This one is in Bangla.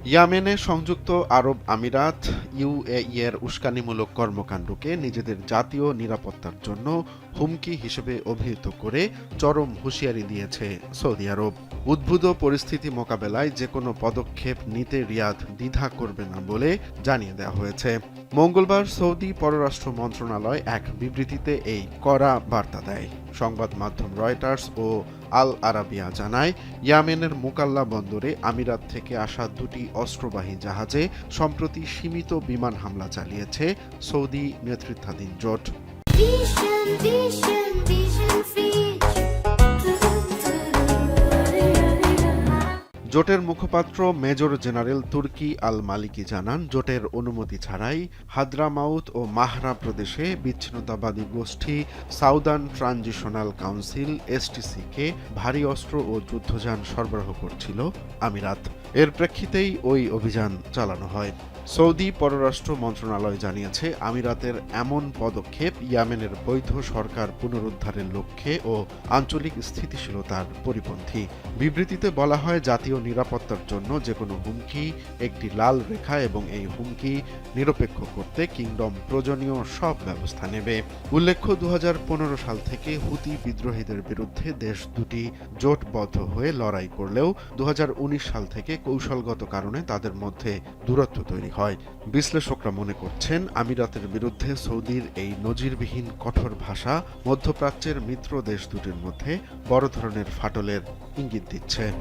ইয়েমেনে সংযুক্ত আরব আমিরাত ইউএই এর উস্কানিমূলক কর্মকাণ্ডকে নিজেদের জাতীয় নিরাপত্তার জন্য হুমকি হিসেবে অভিহিত করে চরম হুঁশিয়ারি দিয়েছে সৌদি আরব। উদ্ভূত পরিস্থিতি মোকাবেলায় যেকোনো পদক্ষেপ নিতে রিয়াদ দ্বিধা করবে না বলে জানিয়ে দেওয়া হয়েছে। মঙ্গলবার সৌদি পররাষ্ট্র মন্ত্রণালয় এক বিবৃতিতে এই কড়া বার্তা দেয়। সংবাদ মাধ্যম রয়টার্স ও আল আরাবিয়া জানায়, ইয়েমেনের মুকাল্লা বন্দরে আমিরাত থেকে আসা দুটি অস্ত্রবাহী জাহাজে সম্প্রতি সীমিত বিমান হামলা চালিয়েছে সৌদি নেতৃত্বাধীন জোট। জোটের মুখপাত্র মেজর জেনারেল তুর্কি আল মালিকি জানান, জোটের অনুমতি ছাড়াই হাদ্রামাউত ও মাহরা প্রদেশে বিচ্ছিন্নতাবাদী গোষ্ঠী সাউদার্ন ট্রানজিশনাল কাউন্সিল এসটিসি-কে ভারী অস্ত্র ও যুদ্ধযান সরবরাহ করছিল আমিরাত। এর প্রেক্ষিতেই ওই অভিযান চালানো হয়। সৌদি পররাষ্ট্র মন্ত্রণালয় জানিয়েছে, আমিরাতের এমন পদক্ষেপ ইয়েমেনের বৈধ সরকার পুনরুদ্ধারের লক্ষ্যে ও আঞ্চলিক স্থিতিশীলতার পরিপন্থী। বিবৃতিতে বলা হয়, জাতীয় নিরাপত্তার জন্য যেকোনো হুমকি একটি লাল রেখা এবং এই হুমকি নিরপেক্ষ করতে কিংডম প্রয়োজনীয় সব ব্যবস্থা নেবে। উল্লেখ্য, 2015 সাল থেকে হুতি বিদ্রোহীদের বিরুদ্ধে দেশ দুটি জোটবদ্ধ হয়ে লড়াই করলেও 2019 সাল থেকে কৌশলগত কারণে তাদের মধ্যে দূরত্ব তৈরি হয়। বিশ্লেষকরা মনে করছেন, আমিরাতের বিরুদ্ধে সৌদির এই নজিরবিহীন কঠোর ভাষা মধ্যপ্রাচ্যের মিত্র দেশ দুটির মধ্যে বড় ধরনের ফাটলের ইঙ্গিত দিচ্ছে।